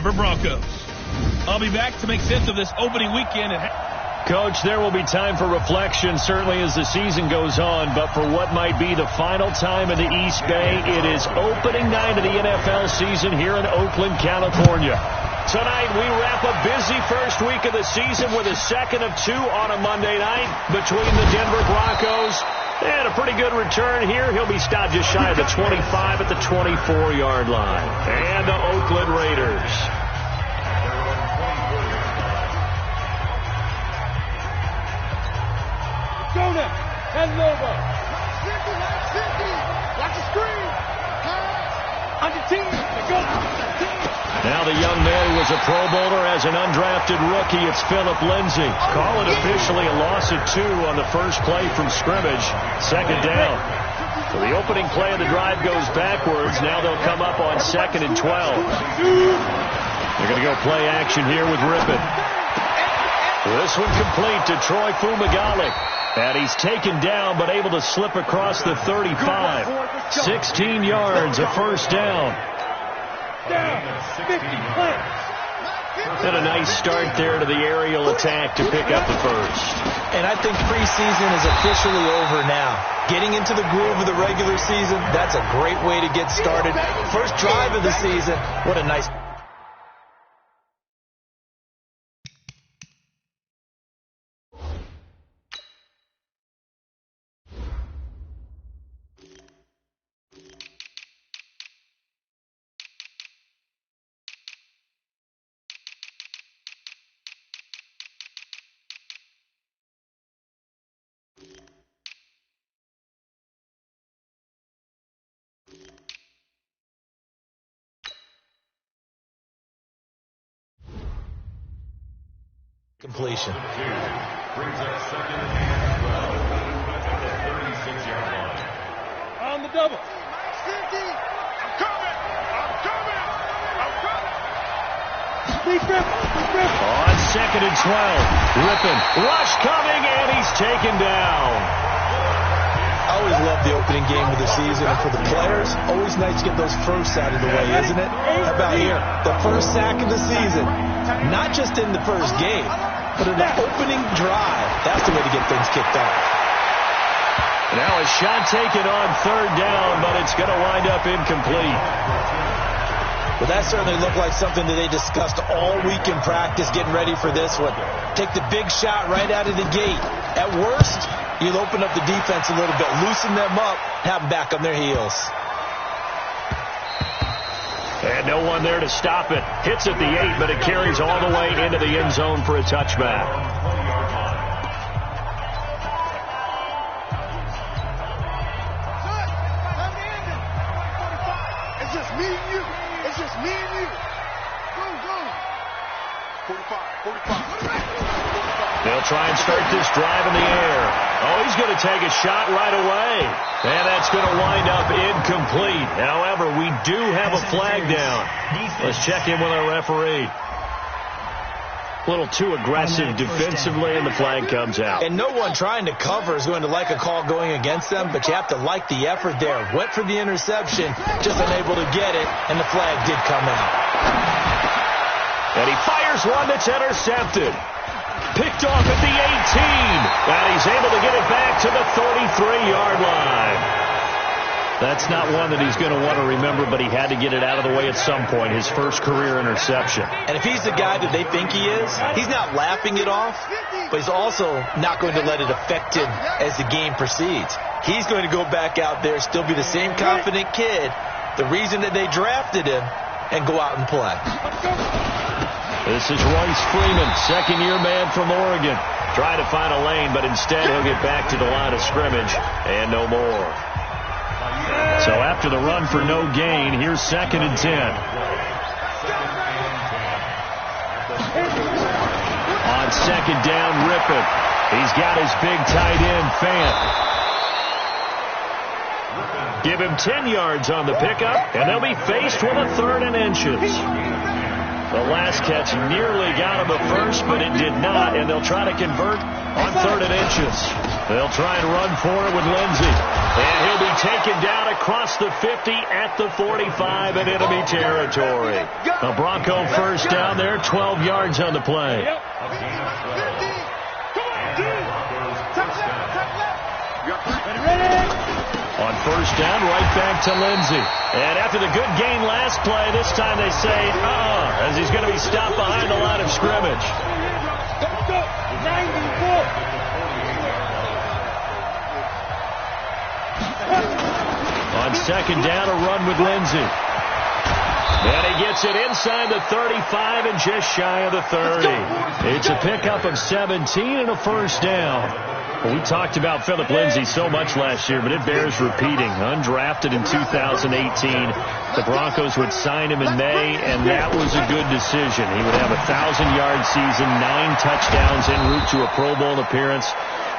Denver Broncos. I'll be back to make sense of this opening weekend. Coach, there will be time for reflection, certainly as the season goes on, but for what might be the final time in the East Bay, it is opening night of the NFL season here in Oakland, California. Tonight, we wrap a busy first week of the season with a second of two on a Monday night between the Denver Broncos and a pretty good return here. He'll be stopped just shy of the 25 at the 24-yard line. And the Oakland Raiders. Jonah and Nova. Watch the screen. On the team. Go. Now the young man who was a Pro Bowler as an undrafted rookie. It's Phillip Lindsay. Call it officially a loss of 2 on the first play from scrimmage. Second down. So the opening play of the drive goes backwards. Now they'll come up on 2nd and 12. They're going to go play action here with Rippon. This one complete to Troy Fumagalli. And he's taken down but able to slip across the 35. 16 yards, a first down. And a nice start there to the aerial attack to pick up the first. And I think preseason is officially over now. Getting into the groove of the regular season, that's a great way to get started. First drive of the season, what a nice... completion. Brings up second and 12 at the 36-yard line. On the double. I'm coming. On 2nd and 12. Rippon. Rush coming, and he's taken down. I always love the opening game of the season, and for the players, always nice to get those firsts out of the way, isn't it? How about here? The first sack of the season. Not just in the first game, but in the opening drive. That's the way to get things kicked off. Now a shot taken on 3rd down, but it's going to wind up incomplete. Well, that certainly looked like something that they discussed all week in practice, getting ready for this one. Take the big shot right out of the gate. At worst, you'll open up the defense a little bit, loosen them up, have them back on their heels. And no one there to stop it. Hits at the 8, but it carries all the way into the end zone for a touchback. It's just me and you. It's just me and you. Go. 45. They'll try and start this drive in the air. Oh, he's going to take a shot right away. And that's going to wind up incomplete. However, we do have a flag down. Let's check in with our referee. A little too aggressive defensively, and the flag comes out. And no one trying to cover is going to like a call going against them, but you have to like the effort there. Went for the interception, just unable to get it, and the flag did come out. And he fires one that's intercepted. Picked off at the 18. And he's able to get it back to the 33-yard line. That's not one that he's going to want to remember, but he had to get it out of the way at some point, his first career interception. And if he's the guy that they think he is, he's not laughing it off, but he's also not going to let it affect him as the game proceeds. He's going to go back out there, still be the same confident kid, the reason that they drafted him, and go out and play. This is Royce Freeman, second-year man from Oregon. Trying to find a lane, but instead he'll get back to the line of scrimmage and no more. So after the run for no gain, here's 2nd and 10. On 2nd down, Rippon. He's got his big tight end, Fant. Give him 10 yards on the pickup, and they'll be faced with a 3rd and inches. The last catch nearly got him a first, but it did not, and they'll try to convert on 3rd and inches. They'll try and run for it with Lindsay. And he'll be taken down across the 50 at the 45 in enemy territory. A Bronco first down there, 12 yards on the play. On first down, right back to Lindsey. And after the good gain last play, this time they say, as he's going to be stopped behind the line of scrimmage. On second down, a run with Lindsey. And he gets it inside the 35 and just shy of the 30. It's a pickup of 17 and a first down. Well, we talked about Philip Lindsey so much last year, but it bears repeating. Undrafted in 2018. The Broncos would sign him in May, and that was a good decision. He would have a 1,000-yard season, 9 touchdowns en route to a Pro Bowl appearance.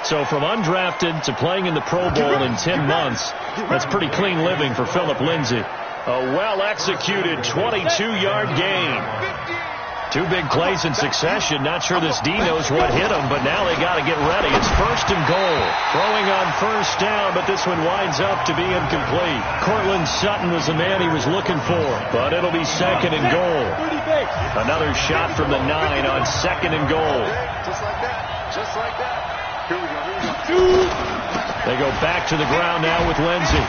So from undrafted to playing in the Pro Bowl in 10 months, that's pretty clean living for Philip Lindsey. A well-executed 22-yard gain. 2 big plays in succession. Not sure this D knows what hit him, but now they got to get ready. It's first and goal. Throwing on first down, but this one winds up to be incomplete. Cortland Sutton was the man he was looking for, but it'll be second and goal. Another shot from the 9 on second and goal. Just like that. Just like that. Here we go. They go back to the ground now with Lindsey.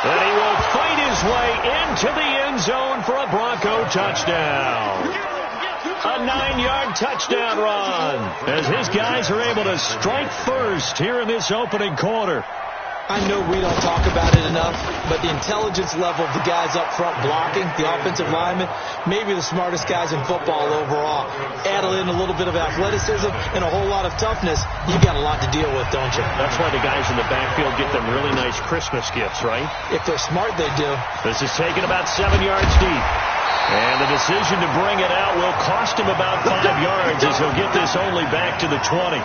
And he will fight his way into the end zone for a Bronco touchdown. A 9-yard touchdown run as his guys are able to strike first here in this opening quarter. I know we don't talk about it enough, but the intelligence level of the guys up front blocking, the offensive linemen, maybe the smartest guys in football overall. Add in a little bit of athleticism and a whole lot of toughness, you got a lot to deal with, don't you? That's why the guys in the backfield get them really nice Christmas gifts, right? If they're smart, they do. This is taken about 7 yards deep. And the decision to bring it out will cost him about 5 yards as he'll get this only back to the 20.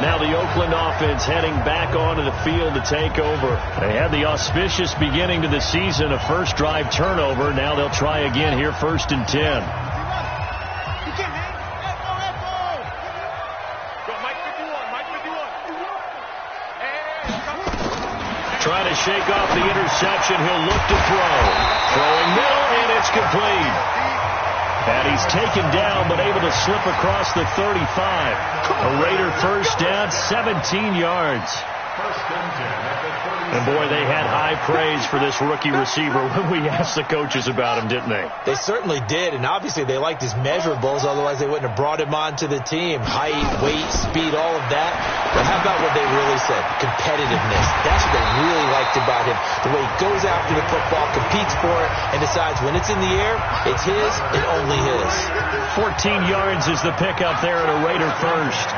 Now the Oakland offense heading back onto the field to take over. They had the auspicious beginning to the season, a first drive turnover. Now they'll try again here, first and 10. Trying to shake off the interception. He'll look to throw. Throwing middle, and it's complete. And he's taken down, but able to slip across the 35. A Raider first down, 17 yards. And, boy, they had high praise for this rookie receiver when we asked the coaches about him, didn't they? They certainly did, and obviously they liked his measurables, otherwise they wouldn't have brought him onto the team. Height, weight, speed, all of that. But how about what they really said? Competitiveness. That's what they really liked about him. The way he goes after the football, competes for it, and decides when it's in the air, it's his and only his. 14 yards is the pickup there at a Raider first.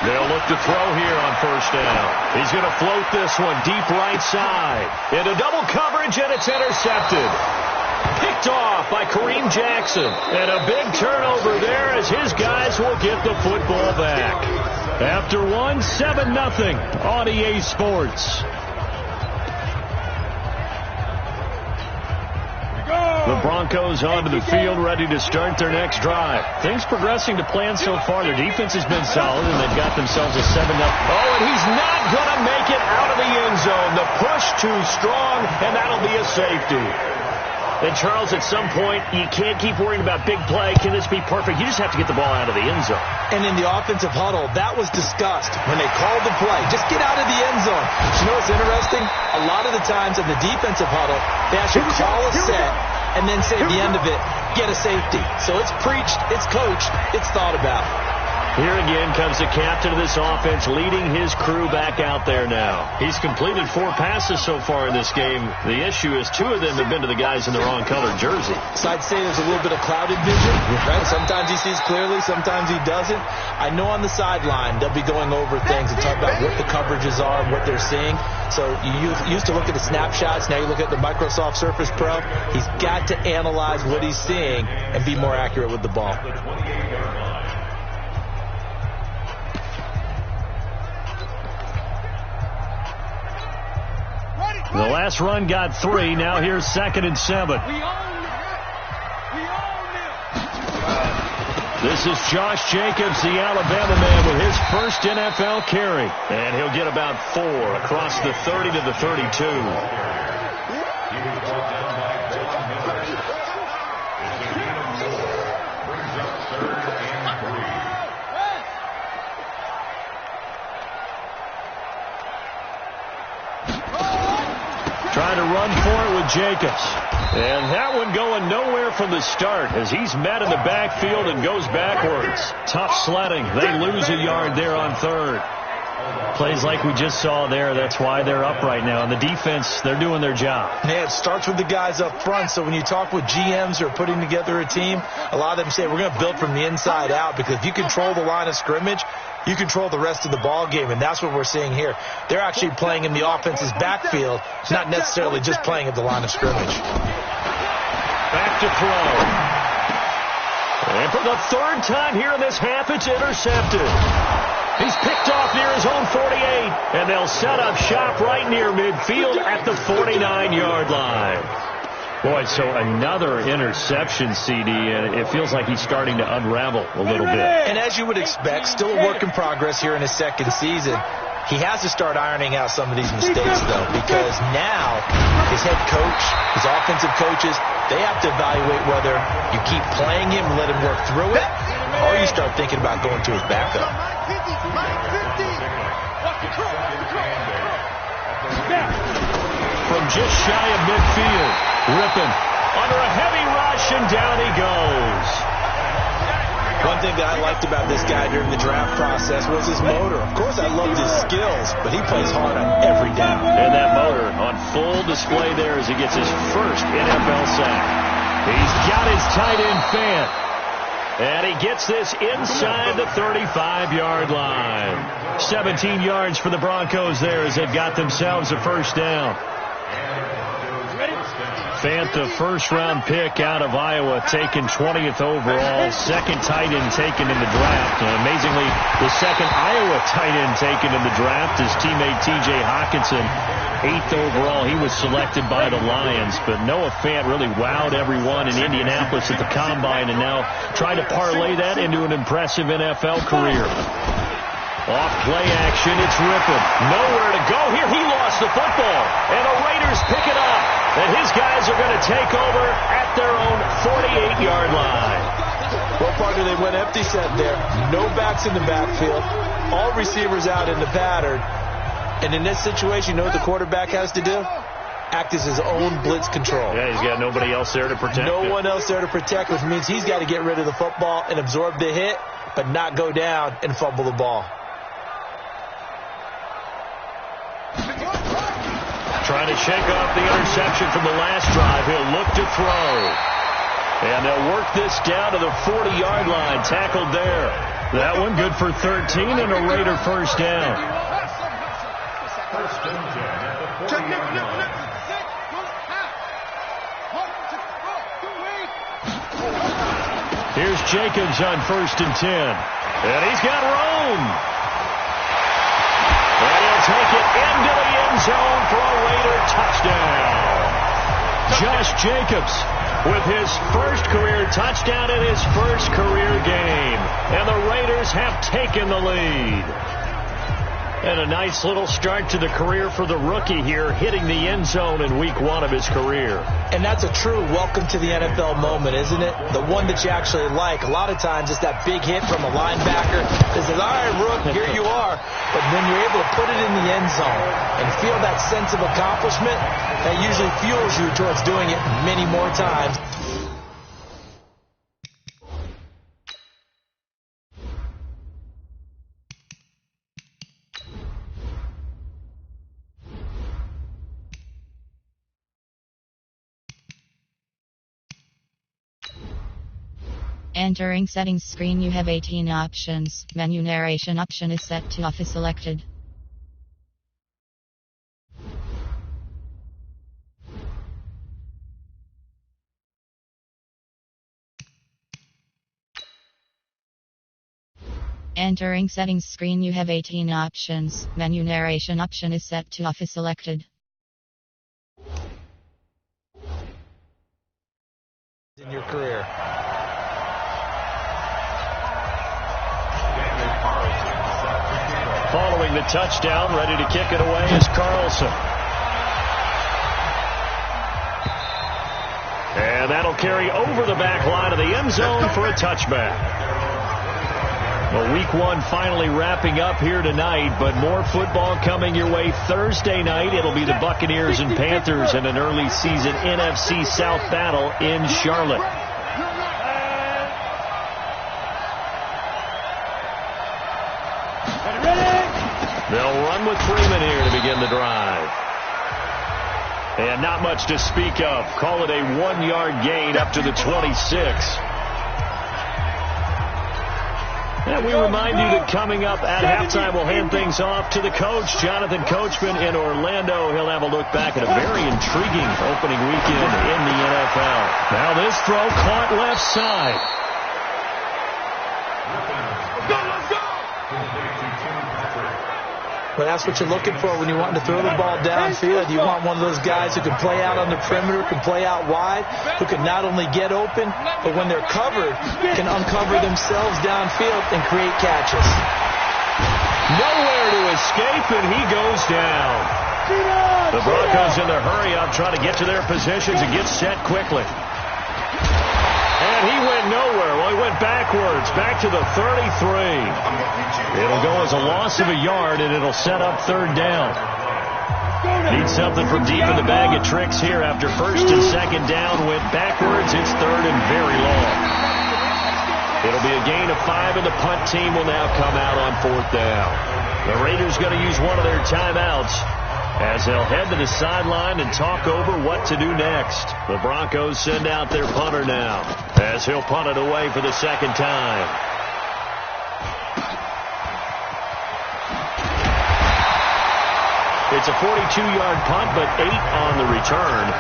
They'll look to throw here on first down. He's going to float this one deep right side. Into double coverage, and it's intercepted. Picked off by Kareem Jackson. And a big turnover there as his guys will get the football back. After one, 7-0 on EA Sports. The Broncos onto the field, ready to start their next drive. Things progressing to plan so far. Their defense has been solid, and they've got themselves a 7-0. Oh, and he's not going to make it out of the end zone. The push too strong, and that'll be a safety. And, Charles, at some point, you can't keep worrying about big play. Can this be perfect? You just have to get the ball out of the end zone. And in the offensive huddle, that was discussed when they called the play. Just get out of the end zone. You know what's interesting? A lot of the times in the defensive huddle, they actually call a set and then say at the end of it, get a safety. So it's preached, it's coached, it's thought about. Here again comes the captain of this offense, leading his crew back out there now. He's completed 4 passes so far in this game. The issue is 2 of them have been to the guys in the wrong colored jersey. So I'd say there's a little bit of clouded vision, right? Sometimes he sees clearly, sometimes he doesn't. I know on the sideline they'll be going over things and talk about what the coverages are and what they're seeing. So you used to look at the snapshots, now you look at the Microsoft Surface Pro. He's got to analyze what he's seeing and be more accurate with the ball. The last run got 3. Now here's 2nd and 7. This is Josh Jacobs, the Alabama man, with his first NFL carry. And he'll get about 4 across the 30 to the 32. Trying to run for it with Jacobs. And that one going nowhere from the start as he's met in the backfield and goes backwards. Tough sledding. They lose a yard there on 3rd. Plays like we just saw there. That's why they're up right now. And the defense, they're doing their job. Yeah, it starts with the guys up front. So when you talk with GMs who are putting together a team, a lot of them say we're going to build from the inside out, because if you control the line of scrimmage, you control the rest of the ball game, and that's what we're seeing here. They're actually playing in the offense's backfield, not necessarily just playing at the line of scrimmage. Back to throw. And for the 3rd time here in this half, it's intercepted. He's picked off near his own 48, and they'll set up shop right near midfield at the 49-yard line. Boy, so another interception, CD, and it feels like he's starting to unravel a little bit. And as you would expect, still a work in progress here in his 2nd season. He has to start ironing out some of these mistakes, though, because now his head coach, his offensive coaches, they have to evaluate whether you keep playing him and let him work through it, or you start thinking about going to his backup. From just shy of midfield, ripping under a heavy rush, and down he goes. One thing that I liked about this guy during the draft process was his motor. Of course, I loved his skills, but he plays hard on every down. And that motor on full display there as he gets his first NFL sack. He's got his tight end fan. And he gets this inside the 35-yard line. 17 yards for the Broncos there as they've got themselves a first down. Fant, the first-round pick out of Iowa, taken 20th overall. 2nd tight end taken in the draft. And amazingly, the 2nd Iowa tight end taken in the draft is teammate T.J. Hockenson. 8th overall, he was selected by the Lions. But Noah Fant really wowed everyone in Indianapolis at the Combine, and now trying to parlay that into an impressive NFL career. Off play action, it's Rippon. Nowhere to go here. He lost the football. And the Raiders pick it up. And his guys are going to take over at their own 48-yard line. Well, partner, they went empty set there. No backs in the backfield. All receivers out in the pattern. And in this situation, you know what the quarterback has to do? Act as his own blitz control. Yeah, he's got nobody else there to protect him. No one else there to protect, which means he's got to get rid of the football and absorb the hit, but not go down and fumble the ball. Trying to shake off the interception from the last drive. He'll look to throw. And they'll work this down to the 40-yard line. Tackled there. That one good for 13 and a Raider first down. Here's Jacobs on 1st and 10. And he's got room. And he'll take it into the end zone for a Raider touchdown. Josh Jacobs with his first career touchdown in his first career game. And the Raiders have taken the lead. And a nice little start to the career for the rookie here, hitting the end zone in week 1 of his career. And that's a true welcome to the NFL moment, isn't it? The one that you actually like. A lot of times it's that big hit from a linebacker that says, all right, Rook, here you are. But when you're able to put it in the end zone and feel that sense of accomplishment, that usually fuels you towards doing it many more times. Entering settings screen, you have 18 options. Menu narration option is set to office selected. Entering settings screen, you have 18 options. Menu narration option is set to office selected. in your career. Following the touchdown, ready to kick it away is Carlson. And that'll carry over the back line of the end zone for a touchback. Well, week one finally wrapping up here tonight, but more football coming your way Thursday night. It'll be the Buccaneers and Panthers in an early season NFC South battle in Charlotte. They'll run with Freeman here to begin the drive. And not much to speak of. Call it a 1-yard gain up to the 26. And we remind you that coming up at halftime, we'll hand things off to the coach, Jonathan Coachman in Orlando. He'll have a look back at a very intriguing opening weekend in the NFL. Now this throw caught left side. But that's what you're looking for when you want to throw the ball downfield. You want one of those guys who can play out on the perimeter, can play out wide, who can not only get open, but when they're covered, can uncover themselves downfield and create catches. Nowhere to escape, and he goes down. The Broncos in their hurry up, trying to get to their positions and get set quickly. And he went nowhere. Well, he went backwards, back to the 33. It'll go as a loss of a yard, and it'll set up third down. Need something from deep in the bag of tricks here after first and second down. Went backwards. It's third and very long. It'll be a gain of 5, and the punt team will now come out on fourth down. The Raiders going to use one of their timeouts as they'll head to the sideline and talk over what to do next. The Broncos send out their punter now as he'll punt it away for the second time. It's a 42-yard punt, but 8 on the return.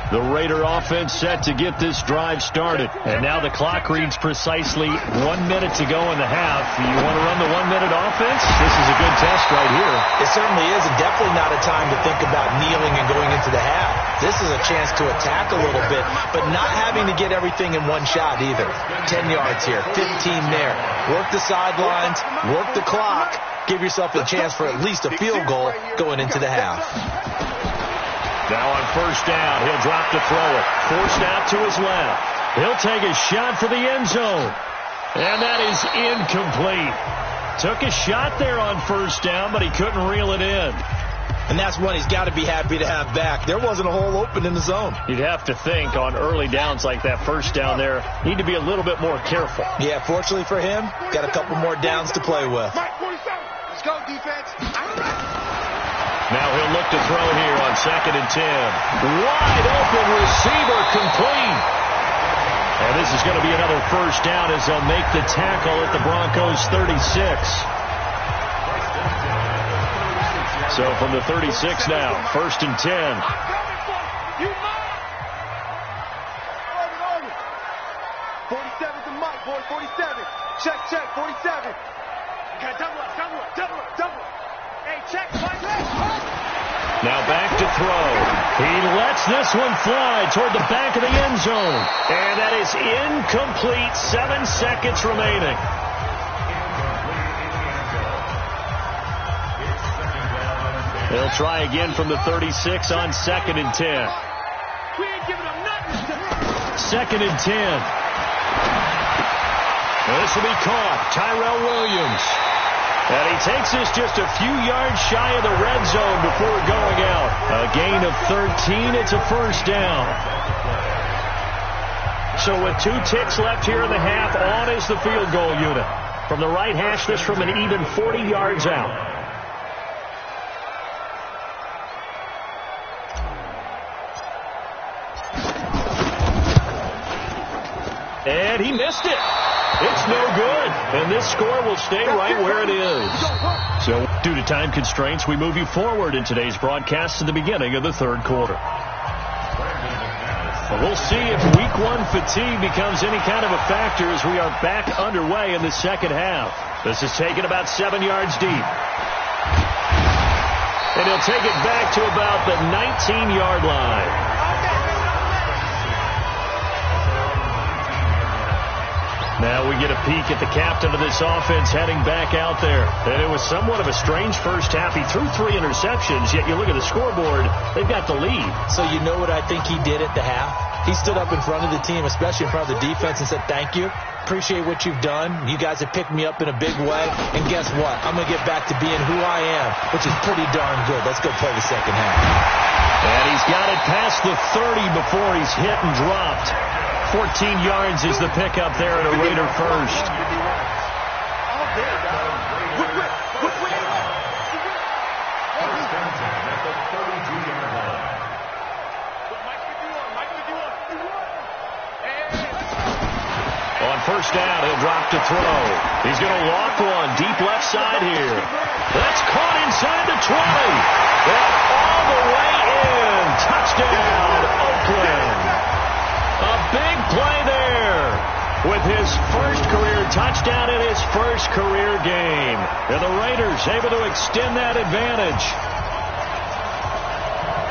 The Raider offense set to get this drive started. And now the clock reads precisely 1 minute to go in the half. You want to run the 1 minute offense? This is a good test right here. It certainly is, and definitely not a time to think about kneeling and going into the half. This is a chance to attack a little bit, but not having to get everything in one shot either. 10 yards here, 15 there. Work the sidelines, work the clock. Give yourself a chance for at least a field goal going into the half. Now on first down, he'll drop to throw it. Forced out to his left. He'll take a shot for the end zone. And that is incomplete. Took a shot there on first down, but he couldn't reel it in. And that's one he's got to be happy to have back. There wasn't a hole open in the zone. You'd have to think on early downs like that first down there, need to be a little bit more careful. Yeah, fortunately for him, got a couple more downs to play with. Let's go, defense. Now he'll look to throw here on 2nd and 10. Wide open receiver complete. And this is going to be another first down as they'll make the tackle at the Broncos 36. So from the 36 now, 1st and 10. 47's the mic, boy. 47. Check, 47. Okay, double up. Hey, check, Now back to throw. He lets this one fly toward the back of the end zone. And that is incomplete. 7 seconds remaining. They'll try again from the 36 on 2nd and 10. We ain't giving them nothing. 2nd and 10. This will be caught. Tyrell Williams. And he takes this just a few yards shy of the red zone before going out. A gain of 13. It's a first down. So with 2 ticks left here in the half, on is the field goal unit. From the right hash, this from an even 40 yards out. And he missed it. It's no good. And this score will stay right where it is. So due to time constraints, we move you forward in today's broadcast to the beginning of the third quarter. Well, we'll see if week one fatigue becomes any kind of a factor as we are back underway in the second half. This is taken about 7 yards deep. And he'll take it back to about the 19-yard line. Now we get a peek at the captain of this offense heading back out there. And it was somewhat of a strange first half. He threw 3 interceptions, yet you look at the scoreboard, they've got the lead. So you know what I think he did at the half? He stood up in front of the team, especially in front of the defense, and said, thank you. Appreciate what you've done. You guys have picked me up in a big way. And guess what? I'm going to get back to being who I am, which is pretty darn good. Let's go play the second half. And he's got it past the 30 before he's hit and dropped. 14 yards is the pickup there at a Raider first. On first down, he'll drop to throw. He's going to lock one deep left side here. That's caught inside the 20. And all the way in. Touchdown, Oakland. A big play there with his first career touchdown in his first career game. And the Raiders able to extend that advantage.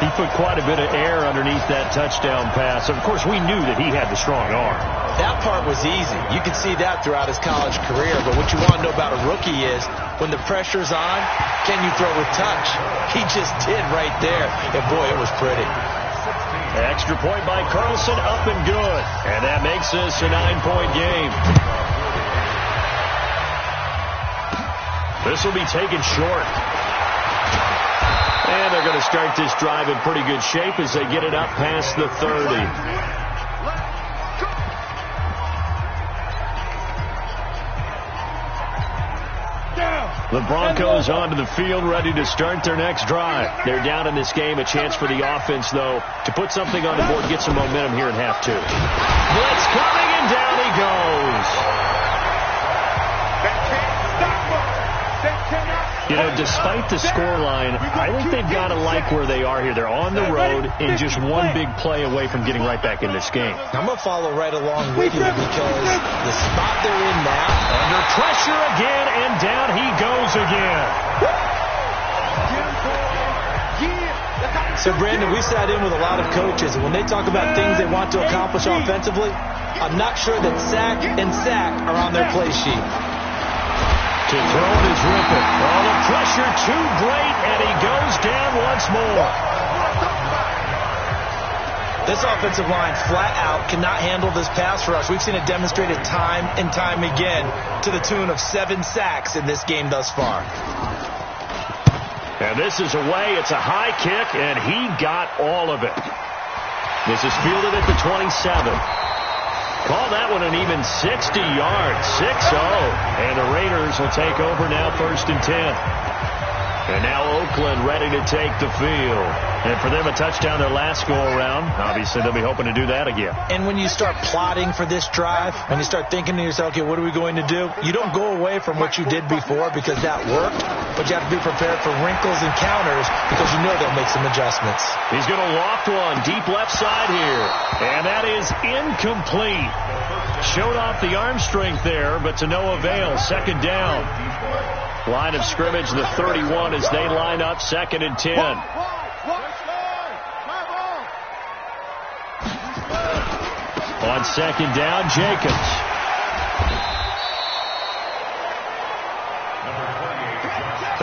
He put quite a bit of air underneath that touchdown pass. Of course, we knew that he had the strong arm. That part was easy. You could see that throughout his college career. But what you want to know about a rookie is when the pressure's on, can you throw with touch? He just did right there. And, boy, it was pretty. Extra point by Carlson, up and good. And that makes this a 9-point game. This will be taken short. And they're going to start this drive in pretty good shape as they get it up past the 30. The Broncos onto the field, ready to start their next drive. They're down in this game. A chance for the offense, though, to put something on the board, get some momentum here in half two. Blitz coming, and down he goes. You know, despite the scoreline, I think they've got to like where they are here. They're on the road and just one big play away from getting right back in this game. I'm going to follow right along with you because the spot they're in now. Under pressure again, and down he goes again. So, Brandon, we sat in with a lot of coaches, and when they talk about things they want to accomplish offensively, I'm not sure that sack and sack are on their play sheet. To throw it is Rippon. Oh, the pressure too great, and he goes down once more. This offensive line flat out cannot handle this pass rush. We've seen it demonstrated time and time again to the tune of 7 sacks in this game thus far. And this is away. It's a high kick, and he got all of it. This is fielded at the 27. Call that one an even 60 yards, 6-0. And the Raiders will take over now, 1st and 10. And now Oakland ready to take the field. And for them, a touchdown their last go-around. Obviously, they'll be hoping to do that again. And when you start plotting for this drive, when you start thinking to yourself, okay, what are we going to do? You don't go away from what you did before because that worked, but you have to be prepared for wrinkles and counters because you know they'll make some adjustments. He's going to loft one deep left side here. And that is incomplete. Showed off the arm strength there, but to no avail. 2nd down. Line of scrimmage, the 31 as they line up, 2nd and 10. On 2nd down, Jacobs.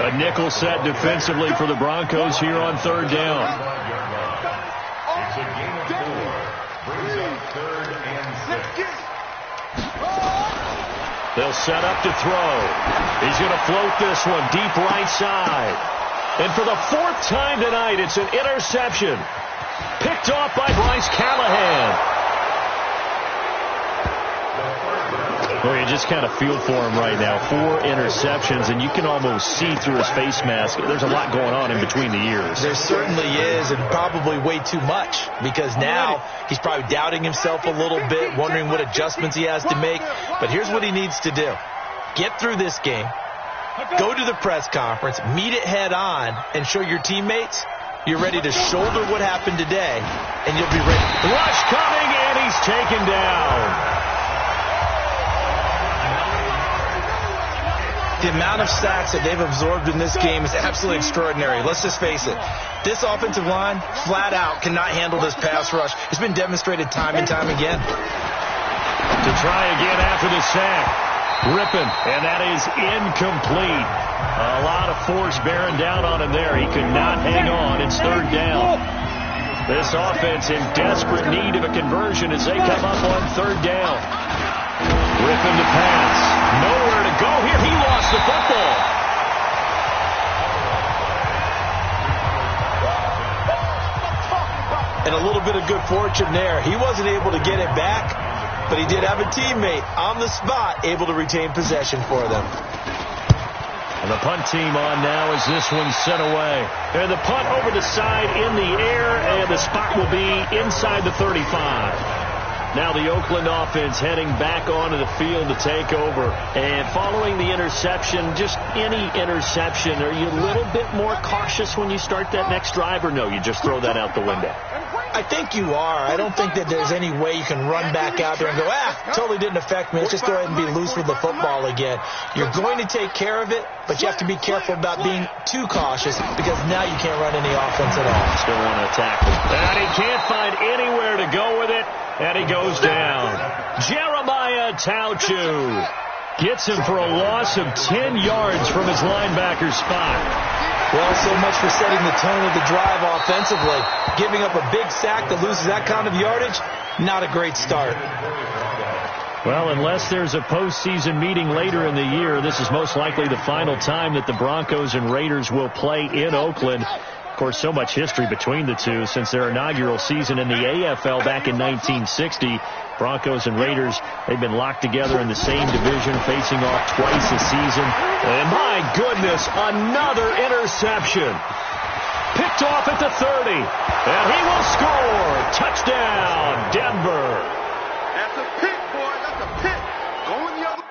A nickel set defensively for the Broncos here on 3rd down. It's a game of 4. Brings up 3rd and 6. They'll set up to throw. He's going to float this one deep right side. And for the 4th time tonight, it's an interception. Picked off by Bryce Callahan. Well, you just kind of feel for him right now. 4 interceptions, and you can almost see through his face mask. There's a lot going on in between the ears. There certainly is, and probably way too much, because now he's probably doubting himself a little bit, wondering what adjustments he has to make. But here's what he needs to do. Get through this game, go to the press conference, meet it head on, and show your teammates You're ready to shoulder what happened today, and you'll be ready. Rush coming, and he's taken down. The amount of sacks that they've absorbed in this game is absolutely extraordinary. Let's just face it. This offensive line, flat out, cannot handle this pass rush. It's been demonstrated time and time again. To try again after the sack. Ripping, and that is incomplete. A lot of force bearing down on him there. He could not hang on. It's third down. This offense in desperate need of a conversion as they come up on third down. Ripping to pass. Nowhere to go here. He lost the football. And a little bit of good fortune there. He wasn't able to get it back, but he did have a teammate on the spot able to retain possession for them. And the punt team on now as this one's sent away. And the punt over the side in the air, and the spot will be inside the 35. Now the Oakland offense heading back onto the field to take over. And following the interception, just any interception, are you a little bit more cautious when you start that next drive, or no, you just throw that out the window? I think you are. I don't think that there's any way you can run back out there and go, totally didn't affect me. Let's just go ahead and be loose with the football again. You're going to take care of it, but you have to be careful about being too cautious because now you can't run any offense at all. Still want to attack him. And he can't find anywhere to go with it, and he goes down. Jeremiah Tauchu gets him for a loss of 10 yards from his linebacker spot. Well, so much for setting the tone of the drive offensively. Giving up a big sack that loses that kind of yardage, not a great start. Well, unless there's a postseason meeting later in the year, this is most likely the final time that the Broncos and Raiders will play in Oakland. Of course, so much history between the two since their inaugural season in the AFL back in 1960. Broncos and Raiders, they've been locked together in the same division, facing off twice a season. And my goodness, another interception. Picked off at the 30. And he will score. Touchdown, Denver. That's a pick, boy. That's a pick. Going the other